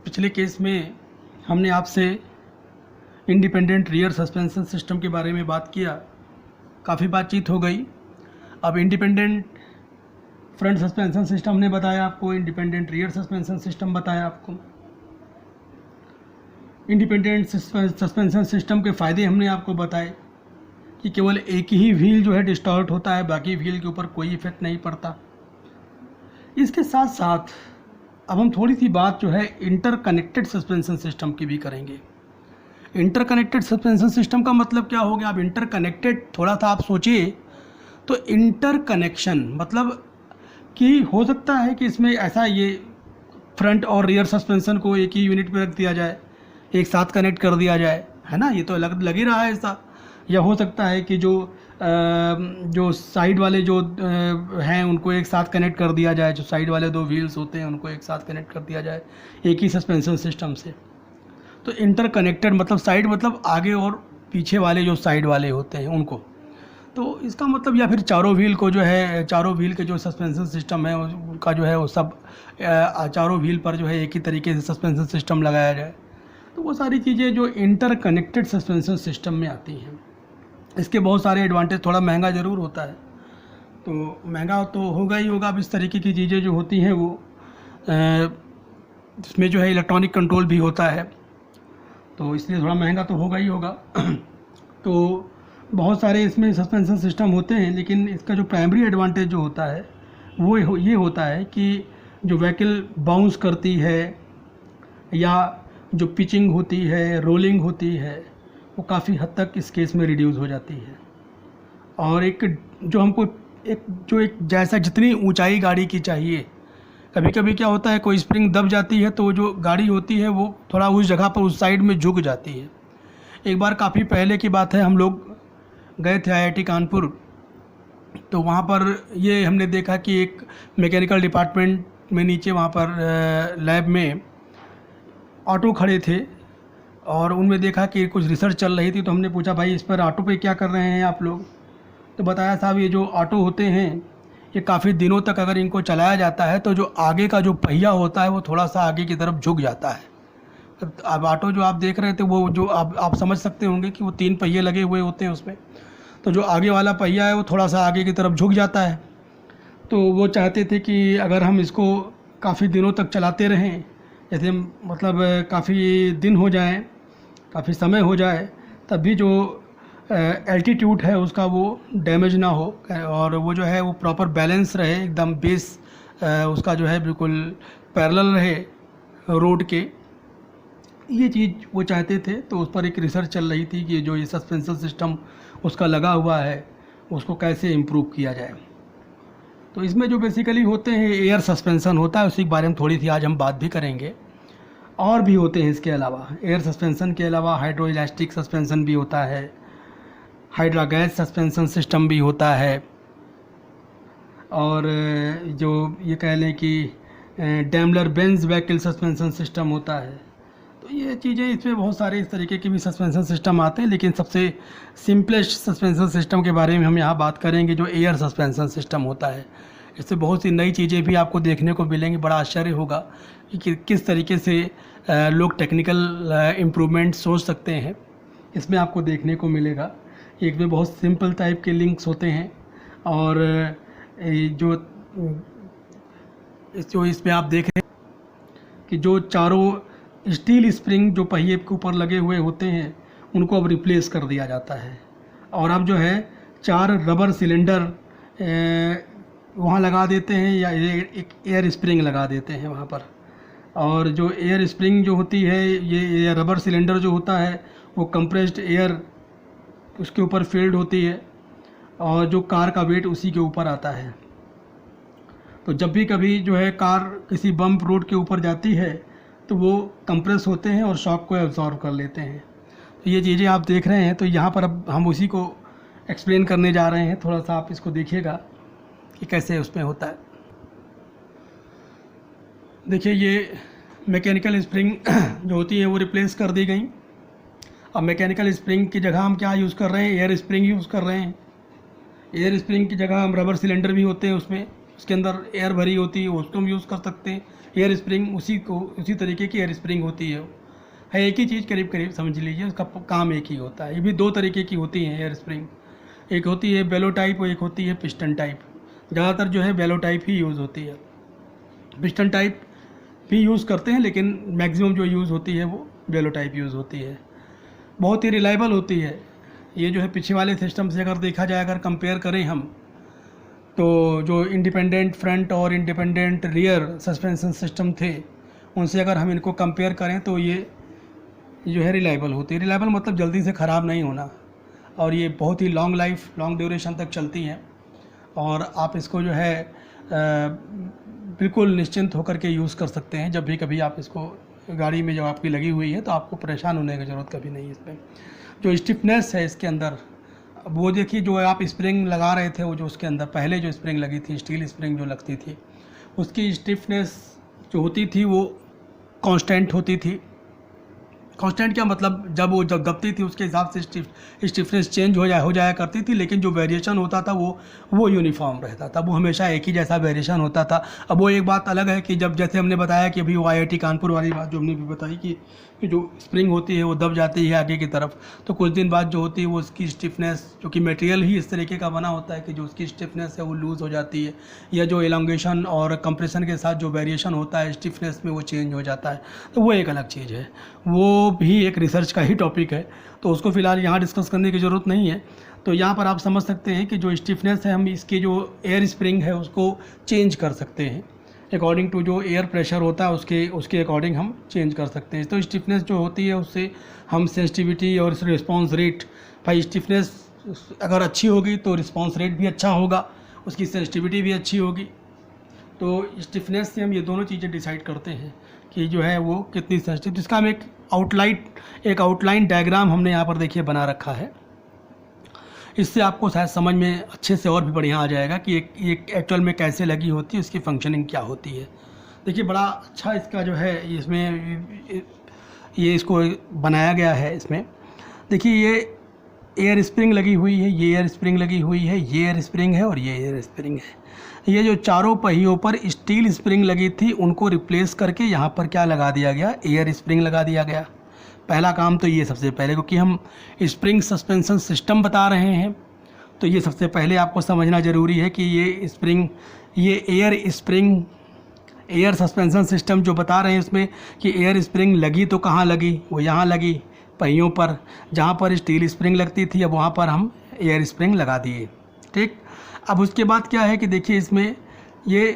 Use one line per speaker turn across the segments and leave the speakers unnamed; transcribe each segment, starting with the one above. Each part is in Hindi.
पिछले केस में हमने आपसे इंडिपेंडेंट रियर सस्पेंशन सिस्टम के बारे में बात किया, काफ़ी बातचीत हो गई। अब इंडिपेंडेंट फ्रंट सस्पेंशन सिस्टम ने बताया आपको, इंडिपेंडेंट रियर सस्पेंशन सिस्टम बताया आपको। इंडिपेंडेंट सस्पेंशन सिस्टम के फ़ायदे हमने आपको बताए कि केवल एक ही व्हील जो है डिस्टॉर्ट होता है, बाकी व्हील के ऊपर कोई इफेक्ट नहीं पड़ता। इसके साथ साथ अब हम थोड़ी सी बात जो है इंटरकनेक्टेड सस्पेंशन सिस्टम की भी करेंगे। इंटरकनेक्टेड सस्पेंशन सिस्टम का मतलब क्या हो गया? अब इंटरकनेक्टेड थोड़ा सा आप सोचिए तो इंटरकनेक्शन मतलब कि हो सकता है कि इसमें ऐसा ये फ्रंट और रियर सस्पेंशन को एक ही यूनिट में रख दिया जाए, एक साथ कनेक्ट कर दिया जाए, है ना, ये तो लग ही रहा है ऐसा। या हो सकता है कि जो साइड वाले जो हैं उनको एक साथ कनेक्ट कर दिया जाए, जो साइड वाले दो व्हील्स होते हैं उनको एक साथ कनेक्ट कर दिया जाए एक ही सस्पेंशन सिस्टम से। तो इंटरकनेक्टेड मतलब साइड मतलब आगे और पीछे वाले जो साइड वाले होते हैं उनको, तो इसका मतलब या फिर चारों व्हील को जो है, चारों व्हील के जो सस्पेंशन सिस्टम है उनका जो है वो सब चारों व्हील पर जो है एक ही तरीके से सस्पेंशन सिस्टम लगाया जाए। तो वो सारी चीज़ें जो इंटरकनेक्टेड सस्पेंशन सिस्टम में आती हैं। इसके बहुत सारे एडवांटेज, थोड़ा महंगा ज़रूर होता है, तो महंगा तो होगा ही होगा। अब इस तरीके की चीज़ें जो होती हैं वो इसमें जो है इलेक्ट्रॉनिक कंट्रोल भी होता है, तो इसलिए थोड़ा महंगा तो होगा ही होगा। तो बहुत सारे इसमें सस्पेंशन सिस्टम होते हैं, लेकिन इसका जो प्राइमरी एडवांटेज जो होता है वो ये होता है कि जो व्हीकल बाउंस करती है या जो पिचिंग होती है, रोलिंग होती है, वो काफ़ी हद तक इस केस में रिड्यूस हो जाती है। और एक जैसा जितनी ऊंचाई गाड़ी की चाहिए, कभी कभी क्या होता है कोई स्प्रिंग दब जाती है तो जो गाड़ी होती है वो थोड़ा उस जगह पर उस साइड में झुक जाती है। एक बार काफ़ी पहले की बात है, हम लोग गए थे IIT कानपुर, तो वहाँ पर ये हमने देखा कि एक मैकेनिकल डिपार्टमेंट में नीचे वहाँ पर लैब में ऑटो खड़े थे और उनमें देखा कि कुछ रिसर्च चल रही थी। तो हमने पूछा, भाई इस पर ऑटो पे क्या कर रहे हैं आप लोग? तो बताया, साहब ये जो ऑटो होते हैं ये काफ़ी दिनों तक अगर इनको चलाया जाता है तो जो आगे का जो पहिया होता है वो थोड़ा सा आगे की तरफ झुक जाता है। अब ऑटो जो आप देख रहे थे वो जो आप समझ सकते होंगे कि वो 3 पहिए लगे हुए होते हैं उसमें, तो जो आगे वाला पहिया है वो थोड़ा सा आगे की तरफ झुक जाता है। तो वो चाहते थे कि अगर हम इसको काफ़ी दिनों तक चलाते रहें, जैसे मतलब काफ़ी दिन हो जाए, काफ़ी समय हो जाए, तब भी जो एल्टीट्यूड है उसका वो डैमेज ना हो और वो जो है वो प्रॉपर बैलेंस रहे, एकदम बेस उसका जो है बिल्कुल पैरेलल रहे रोड के, ये चीज़ वो चाहते थे। तो उस पर एक रिसर्च चल रही थी कि जो ये सस्पेंशन सिस्टम उसका लगा हुआ है उसको कैसे इम्प्रूव किया जाए। तो इसमें जो बेसिकली होते हैं एयर सस्पेंशन होता है, उसी के बारे में थोड़ी सी आज हम बात भी करेंगे। और भी होते हैं इसके अलावा, एयर सस्पेंशन के अलावा हाइड्रो इलास्टिक सस्पेंशन भी होता है, हाइड्रा गैस सस्पेंशन सिस्टम भी होता है, और जो ये कह लें कि Daimler Benz vehicle suspension system होता है। तो ये चीज़ें, इसमें बहुत सारे इस तरीके के भी सस्पेंशन सिस्टम आते हैं, लेकिन सबसे सिंपलेस्ट सस्पेंशन सिस्टम के बारे में हम यहाँ बात करेंगे जो एयर सस्पेंशन सिस्टम होता है। इससे बहुत सी नई चीज़ें भी आपको देखने को मिलेंगी, बड़ा आश्चर्य होगा कि किस तरीके से लोग टेक्निकल इम्प्रूवमेंट सोच सकते हैं, इसमें आपको देखने को मिलेगा। एक में बहुत सिंपल टाइप के लिंक्स होते हैं और जो इसमें आप देख रहे हैं कि जो चारों स्टील स्प्रिंग जो पहिए के ऊपर लगे हुए होते हैं उनको अब रिप्लेस कर दिया जाता है और अब जो है 4 रबर सिलेंडर वहाँ लगा देते हैं या एक एयर स्प्रिंग लगा देते हैं वहाँ पर। और जो एयर स्प्रिंग जो होती है, ये रबर सिलेंडर जो होता है वो कंप्रेस्ड एयर उसके ऊपर फील्ड होती है और जो कार का वेट उसी के ऊपर आता है। तो जब भी कभी जो है कार किसी बम्प रोड के ऊपर जाती है तो वो कंप्रेस होते हैं और शॉक को एब्जॉर्ब कर लेते हैं। तो ये चीज़ें आप देख रहे हैं, तो यहाँ पर अब हम उसी को एक्सप्लेन करने जा रहे हैं। थोड़ा सा आप इसको देखिएगा कि कैसे उसमें होता है। देखिए, ये मैकेनिकल स्प्रिंग जो होती है वो रिप्लेस कर दी गई। अब मैकेनिकल स्प्रिंग की जगह हम क्या यूज़ कर रहे हैं? एयर स्प्रिंग यूज़ कर रहे हैं। एयर स्प्रिंग की जगह हम रबर सिलेंडर भी होते हैं उसमें, उसके अंदर एयर भरी होती है, उसको हम यूज़ कर सकते हैं। एयर स्प्रिंग उसी तरीके की एयर स्प्रिंग होती है एक ही चीज़ करीब करीब समझ लीजिए, उसका काम एक ही होता है। ये भी 2 तरीके की होती हैं एयर स्प्रिंग, एक होती है बेलो टाइप और एक होती है पिस्टन टाइप। ज़्यादातर जो है बेलो टाइप ही यूज़ होती है, पिस्टन टाइप भी यूज़ करते हैं, लेकिन मैक्सिमम जो यूज़ होती है वो बेलो टाइप यूज़ होती है। बहुत ही रिलायबल होती है ये जो है। पीछे वाले सिस्टम से अगर देखा जाए, अगर कंपेयर करें हम, तो जो इंडिपेंडेंट फ्रंट और इंडिपेंडेंट रियर सस्पेंशन सिस्टम थे, उनसे अगर हम इनको कंपेयर करें तो ये जो है रिलायबल होती है। रिलायबल मतलब जल्दी से ख़राब नहीं होना, और ये बहुत ही लॉन्ग लाइफ, लॉन्ग ड्यूरेशन तक चलती हैं, और आप इसको जो है बिल्कुल निश्चिंत होकर के यूज़ कर सकते हैं। जब भी कभी आप इसको गाड़ी में जब आपकी लगी हुई है तो आपको परेशान होने की ज़रूरत कभी नहीं है। इसमें जो स्टिफनेस है इसके अंदर, अब वो देखिए जो आप स्प्रिंग लगा रहे थे, वो जो उसके अंदर पहले जो स्प्रिंग लगी थी, स्टील स्प्रिंग जो लगती थी, उसकी स्टिफनेस जो होती थी वो कांस्टेंट होती थी। कांस्टेंट क्या मतलब, जब दबती थी उसके हिसाब से स्टिफनेस चेंज हो जाया करती थी, लेकिन जो वेरिएशन होता था वो यूनिफॉर्म रहता था, वो हमेशा एक ही जैसा वेरिएशन होता था। अब वो एक बात अलग है कि जब जैसे हमने बताया कि अभी वो IIT कानपुर वाली बात जो हमने भी बताई कि जो स्प्रिंग होती है वो दब जाती है आगे की तरफ, तो कुछ दिन बाद जो होती है वो उसकी स्टिफनेस, जो कि मटेरियल ही इस तरीके का बना होता है कि जो उसकी स्टिफनेस है वो लूज़ हो जाती है, या जो एलोंगेशन और कंप्रेशन के साथ जो वेरिएशन होता है स्टिफनेस में वो चेंज हो जाता है। तो वो एक अलग चीज़ है, वो भी एक रिसर्च का ही टॉपिक है, तो उसको फ़िलहाल यहाँ डिस्कस करने की ज़रूरत नहीं है। तो यहाँ पर आप समझ सकते हैं कि जो स्टिफनेस है, हम इसके जो एयर स्प्रिंग है उसको चेंज कर सकते हैं अकॉर्डिंग टू जो एयर प्रेशर होता है उसके अकॉर्डिंग हम चेंज कर सकते हैं। तो स्टिफनेस जो होती है उससे हम सेंसिटिविटी और रिस्पॉन्स रेट, भाई स्टिफनेस अगर अच्छी होगी तो रिस्पॉन्स रेट भी अच्छा होगा, उसकी सेंसिटिविटी भी अच्छी होगी। तो स्टिफनेस से हम ये दोनों चीज़ें डिसाइड करते हैं कि जो है वो कितनी सेंसिटिव। इसका हम एक आउटलाइन डायग्राम हमने यहाँ पर देखिए बना रखा है, इससे आपको शायद समझ में अच्छे से और भी बढ़िया आ जाएगा कि एक एक्चुअल में कैसे लगी होती है, उसकी फंक्शनिंग क्या होती है। देखिए बड़ा अच्छा इसका जो है इसमें ये इसको बनाया गया है। इसमें देखिए ये एयर स्प्रिंग लगी हुई है, ये एयर स्प्रिंग लगी हुई है, ये एयर स्प्रिंग है और ये एयर स्प्रिंग है। ये जो चारों पहियों पर स्टील स्प्रिंग लगी थी उनको रिप्लेस करके यहाँ पर क्या लगा दिया गया, एयर स्प्रिंग लगा दिया गया। पहला काम तो ये सबसे पहले, क्योंकि हम स्प्रिंग सस्पेंशन सिस्टम बता रहे हैं, तो ये सबसे पहले आपको समझना ज़रूरी है कि ये स्प्रिंग, ये एयर सस्पेंशन सिस्टम जो बता रहे हैं इसमें कि एयर स्प्रिंग लगी तो कहाँ लगी, वो यहाँ लगी पहियों पर, जहाँ पर स्टील स्प्रिंग लगती थी, अब वहाँ पर हम एयर स्प्रिंग लगा दिए। ठीक, अब उसके बाद क्या है कि देखिए इसमें ये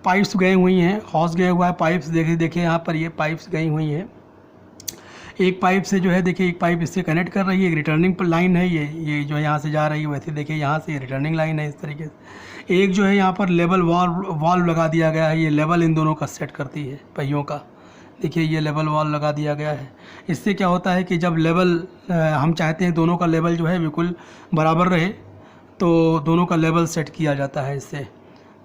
पाइप्स गई हुई हैं, हॉस गया हुआ है, पाइप्स देखिए यहाँ पर ये पाइप्स गई हुई हैं। एक पाइप से जो है देखिए एक पाइप इससे कनेक्ट कर रही है, एक रिटर्निंग लाइन है, ये जो यहाँ से जा रही है, वैसे देखिए यहाँ से रिटर्निंग लाइन है इस तरीके से। एक जो है यहाँ पर लेवल वाल्व लगा दिया गया है, ये लेवल इन दोनों का सेट करती है पहियों का। देखिए ये लेवल वाल्व लगा दिया गया है। इससे क्या होता है कि जब लेवल हम चाहते हैं दोनों का लेवल जो है बिल्कुल बराबर रहे, तो दोनों का लेवल सेट किया जाता है इससे।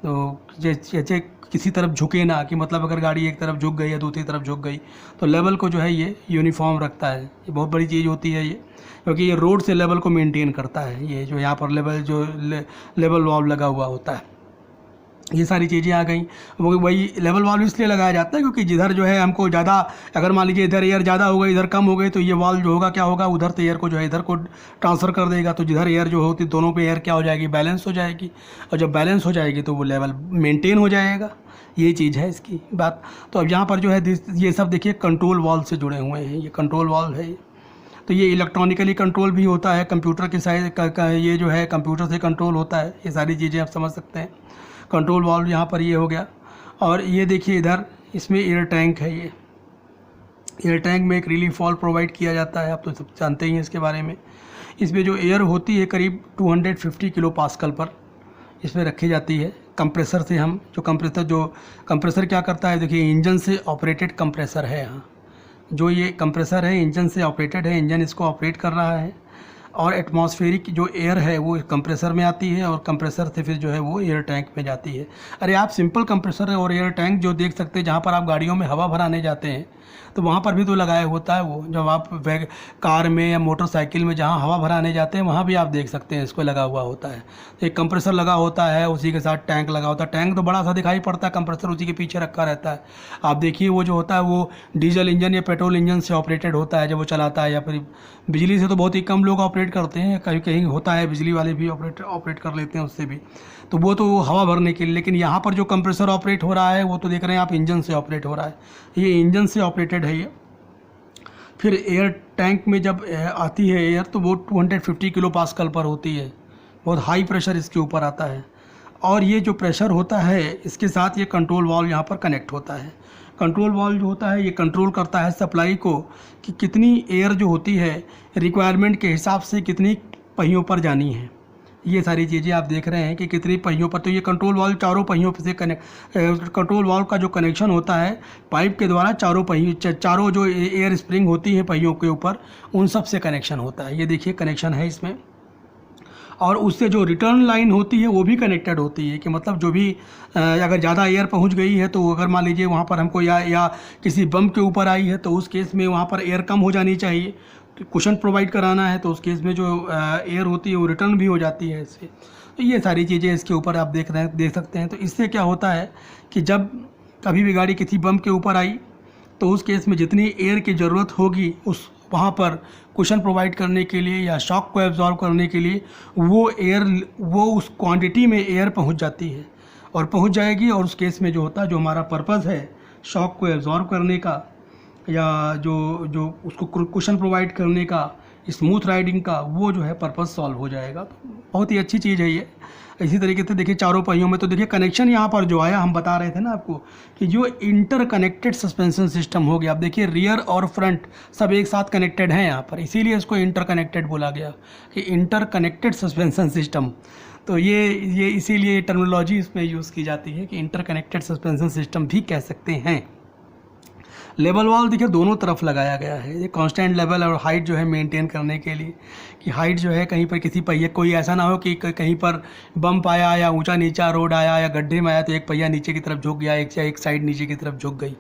तो जैसे किसी तरफ झुके ना, कि मतलब अगर गाड़ी एक तरफ झुक गई या दूसरी तरफ झुक गई, तो लेवल को जो है ये यूनिफॉर्म रखता है। ये बहुत बड़ी चीज़ होती है ये, क्योंकि ये रोड से लेवल को मेंटेन करता है। ये जो यहाँ पर लेवल वाल्व लगा हुआ होता है, ये सारी चीज़ें आ गई। वही लेवल वाल्व इसलिए लगाया जाता है क्योंकि जिधर जो है हमको ज़्यादा, अगर मान लीजिए इधर एयर ज़्यादा हो गई, इधर कम हो गई, तो ये वाल्व जो होगा क्या होगा, उधर से एयर को जो है इधर को ट्रांसफ़र कर देगा। तो जिधर एयर जो होती दोनों पे एयर क्या हो जाएगी, बैलेंस हो जाएगी, और जब बैलेंस हो जाएगी तो वो लेवल मेंटेन हो जाएगा। ये चीज़ है इसकी बात। तो अब यहाँ पर जो है ये सब देखिए कंट्रोल वाल्व से जुड़े हुए हैं, ये कंट्रोल वाल्व है। तो ये इलेक्ट्रॉनिकली कंट्रोल भी होता है, कंप्यूटर के साइड ये जो है कंप्यूटर से कंट्रोल होता है। ये सारी चीज़ें आप समझ सकते हैं। कंट्रोल वाल्व यहाँ पर ये हो गया। और ये देखिए इधर इसमें एयर टैंक है। ये एयर टैंक में एक रिलीफ वाल्व प्रोवाइड किया जाता है, आप तो सब जानते ही हैं इसके बारे में। इसमें जो एयर होती है करीब 250 किलो पास्कल पर इसमें रखी जाती है। कंप्रेसर से हम जो कंप्रेसर क्या करता है, देखिए इंजन से ऑपरेटेड कंप्रेसर है यहाँ। जो ये कंप्रेसर है इंजन से ऑपरेटेड है, इंजन इसको ऑपरेट कर रहा है, और एटमॉस्फेरिक जो एयर है वो कंप्रेसर में आती है, और कंप्रेसर से फिर जो है वो एयर टैंक में जाती है। अरे आप सिंपल कंप्रेसर और एयर टैंक जो देख सकते हैं, जहाँ पर आप गाड़ियों में हवा भराने जाते हैं, तो वहाँ पर भी तो लगाया होता है वो, जब आप कार में या मोटरसाइकिल में जहाँ हवा भराने जाते हैं वहाँ भी आप देख सकते हैं इसको लगा हुआ होता है। एक कंप्रेसर लगा होता है, उसी के साथ टैंक लगा होता है। टैंक तो बड़ा सा दिखाई पड़ता है, कंप्रेसर उसी के पीछे रखा रहता है। आप देखिए वो जो होता है वो डीजल इंजन या पेट्रोल इंजन से ऑपरेटेड होता है जब वो चलाता है, या फिर बिजली से तो बहुत ही कम लोग ऑपरेट करते हैं, कहीं कहीं होता है बिजली वाले भी ऑपरेट कर लेते हैं उससे भी, तो वो तो हवा भरने के लिए। लेकिन यहाँ पर जो कंप्रेसर ऑपरेट हो रहा है वो तो देख रहे हैं आप इंजन से ऑपरेट हो रहा है, ये इंजन से ऑपरेटेड है ये। फिर एयर टैंक में जब आती है एयर तो वो 250 किलो पास्कल पर होती है, बहुत हाई प्रेशर इसके ऊपर आता है। और ये जो प्रेशर होता है इसके साथ ये कंट्रोल वाल्व यहाँ पर कनेक्ट होता है। कंट्रोल वाल्व जो होता है ये कंट्रोल करता है सप्लाई को कि कितनी एयर जो होती है रिक्वायरमेंट के हिसाब से कितनी पहियों पर जानी है। ये सारी चीज़ें आप देख रहे हैं कि कितनी पहियों पर, तो ये कंट्रोल वाल्व चारों पहियों से कंट्रोल वाल्व का जो कनेक्शन होता है पाइप के द्वारा चारों जो एयर स्प्रिंग होती है पहियों के ऊपर उन सब से कनेक्शन होता है। ये देखिए कनेक्शन है इसमें। और उससे जो रिटर्न लाइन होती है वो भी कनेक्टेड होती है कि मतलब जो भी अगर ज़्यादा एयर पहुंच गई है तो अगर मान लीजिए वहाँ पर हमको या किसी बम्प के ऊपर आई है तो उस केस में वहाँ पर एयर कम हो जानी चाहिए, कुशन प्रोवाइड कराना है तो उस केस में जो एयर होती है वो रिटर्न भी हो जाती है इससे। तो ये सारी चीज़ें इसके ऊपर आप देख सकते हैं। तो इससे क्या होता है कि जब कभी भी गाड़ी किसी बम्प के ऊपर आई तो उस केस में जितनी एयर की ज़रूरत होगी उस वहाँ पर कुशन प्रोवाइड करने के लिए या शॉक को एब्जॉर्ब करने के लिए वो उस क्वांटिटी में एयर पहुँच जाती है और पहुँच जाएगी। और उस केस में जो होता है जो हमारा पर्पज़ है शॉक को एब्जॉर्ब करने का या जो उसको कुशन प्रोवाइड करने का, स्मूथ राइडिंग का, वो जो है पर्पज़ सॉल्व हो जाएगा। तो बहुत ही अच्छी चीज़ है ये। इसी तरीके से देखिए चारों पहियों में तो देखिए कनेक्शन यहाँ पर जो आया, हम बता रहे थे ना आपको कि जो इंटर कनेक्टेड सस्पेंशन सिस्टम हो गया। आप देखिए रियर और फ्रंट सब एक साथ कनेक्टेड हैं यहाँ पर, इसीलिए इसको इंटर कनेक्टेड बोला गया कि इंटर कनेक्टेड सस्पेंशन सिस्टम। तो ये इसीलिए टर्मिनोलॉजी इसमें यूज़ की जाती है कि इंटर कनेक्टेड सस्पेंशन सिस्टम भी कह सकते हैं। लेवल वाल्व देखिए दोनों तरफ लगाया गया है, ये कांस्टेंट लेवल और हाइट जो है मेंटेन करने के लिए कि हाइट जो है कहीं पर किसी पहिए कोई ऐसा ना हो कि कहीं पर बम्प आया या ऊंचा नीचा रोड आया या गड्ढे में आया तो एक पहिया नीचे की तरफ झुक गया, एक साइड नीचे की तरफ झुक गई।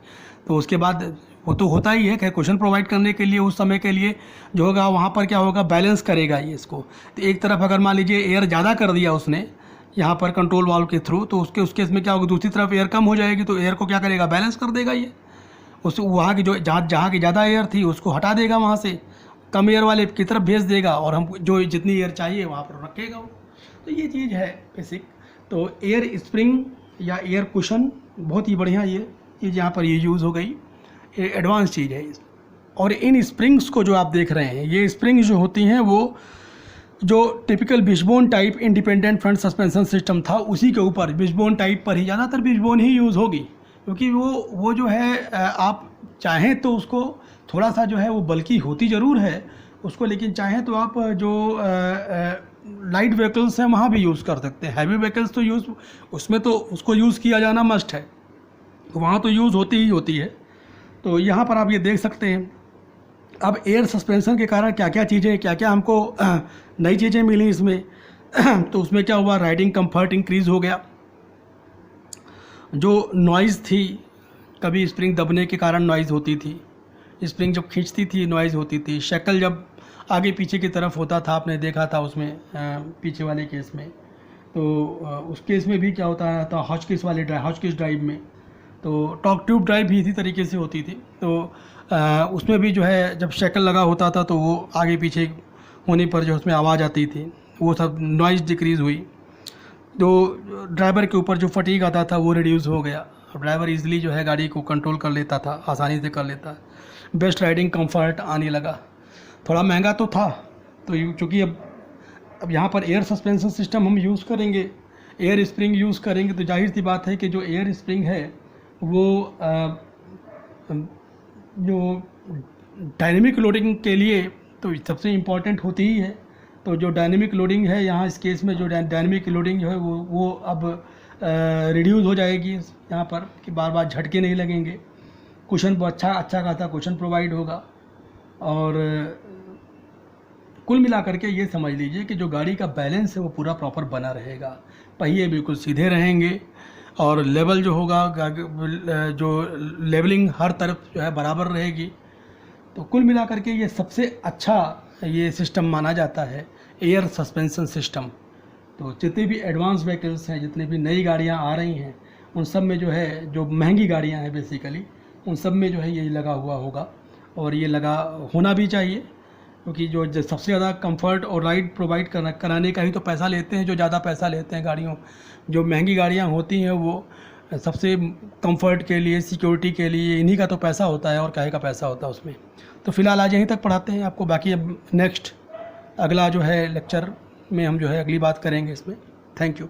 तो उसके बाद वो तो होता ही है कि कुशन प्रोवाइड करने के लिए उस समय के लिए जो होगा वहाँ पर क्या होगा बैलेंस करेगा ये इसको। तो एक तरफ अगर मान लीजिए एयर ज़्यादा कर दिया उसने यहाँ पर कंट्रोल वाल्व के थ्रू तो उसके इसमें क्या होगा, दूसरी तरफ एयर कम हो जाएगी तो एयर को क्या करेगा, बैलेंस कर देगा ये। उस वहाँ की जो जहाँ की ज़्यादा एयर थी उसको हटा देगा, वहाँ से कम एयर वाले की तरफ भेज देगा और हम जो जितनी एयर चाहिए वहाँ पर रखेगा वो। तो ये चीज़ है बेसिक। तो एयर स्प्रिंग या एयर कुशन बहुत ही बढ़िया ये चीज़ यहाँ पर ये यूज़ हो गई, ये एडवांस चीज़ है। और इन स्प्रिंग्स को जो आप देख रहे हैं ये स्प्रिंग्स जो होती हैं वो जो typical wishbone type independent front suspension system था उसी के ऊपर विशबोन टाइप पर ही ज़्यादातर विशबोन ही यूज़ होगी, क्योंकि वो जो है आप चाहें तो उसको थोड़ा सा जो है वो बल्कि होती ज़रूर है उसको, लेकिन चाहें तो आप जो लाइट व्हीकल्स हैं वहाँ भी यूज़ कर सकते हैं। हैवी व्हीकल्स तो यूज़ उसमें तो उसको यूज़ किया जाना मस्ट है, वहाँ तो यूज़ होती ही होती है। तो यहाँ पर आप ये देख सकते हैं। अब एयर सस्पेंशन के कारण क्या क्या हमको नई चीज़ें मिली इसमें तो उसमें क्या हुआ, राइडिंग कंफर्ट इंक्रीज़ हो गया। जो नॉइज़ थी, कभी स्प्रिंग दबने के कारण नॉइज़ होती थी, स्प्रिंग जब खींचती थी नॉइज़ होती थी, शैकल जब आगे पीछे की तरफ होता था आपने देखा था उसमें पीछे वाले केस में, तो उस केस में भी क्या होता था हॉचकिस ड्राइव में, तो टॉक ट्यूब ड्राइव भी इसी तरीके से होती थी। तो उसमें भी जो है जब शैकल लगा होता था तो वो आगे पीछे होने पर जो उसमें आवाज़ आती थी वो सब नॉइज़ डिक्रीज़ हुई। तो ड्राइवर के ऊपर जो फटीग आता था वो रिड्यूस हो गया, ड्राइवर इजीली जो है गाड़ी को कंट्रोल कर लेता था, आसानी से कर लेता। बेस्ट राइडिंग कंफर्ट आने लगा। थोड़ा महंगा तो था, तो चूँकि अब यहाँ पर एयर सस्पेंशन सिस्टम हम यूज़ करेंगे, एयर स्प्रिंग यूज़ करेंगे, तो जाहिर सी बात है कि जो एयर स्प्रिंग है वो जो डायनेमिक लोडिंग के लिए तो सबसे इम्पॉर्टेंट होती ही है। तो जो डायनेमिक लोडिंग है यहाँ इस केस में जो डायनेमिक लोडिंग जो है वो अब रिड्यूस हो जाएगी यहाँ पर कि बार बार झटके नहीं लगेंगे, कुशन को अच्छा खासा कुशन प्रोवाइड होगा। और कुल मिलाकर के ये समझ लीजिए कि जो गाड़ी का बैलेंस है वो पूरा प्रॉपर बना रहेगा, पहिए बिल्कुल सीधे रहेंगे और लेवल जो होगा जो लेवलिंग हर तरफ जो है बराबर रहेगी। तो कुल मिलाकर के ये सबसे अच्छा ये सिस्टम माना जाता है, एयर सस्पेंशन सिस्टम। तो जितने भी एडवांस व्हीकल्स हैं, जितनी भी नई गाड़ियाँ आ रही हैं, उन सब में जो है, जो महंगी गाड़ियाँ हैं बेसिकली, उन सब में जो है यही लगा हुआ होगा और ये लगा होना भी चाहिए, क्योंकि जो सबसे ज़्यादा कंफर्ट और राइड प्रोवाइड कराने का ही तो पैसा लेते हैं, जो ज़्यादा पैसा लेते हैं गाड़ियों। जो महंगी गाड़ियाँ होती हैं वो सबसे कंफर्ट के लिए, सिक्योरिटी के लिए, इन्हीं का तो पैसा होता है और काहे का पैसा होता है उसमें। तो फ़िलहाल आज यहीं तक पढ़ाते हैं आपको, बाकी अब नेक्स्ट अगला जो है लेक्चर में हम जो है अगली बात करेंगे इसमें। Thank you.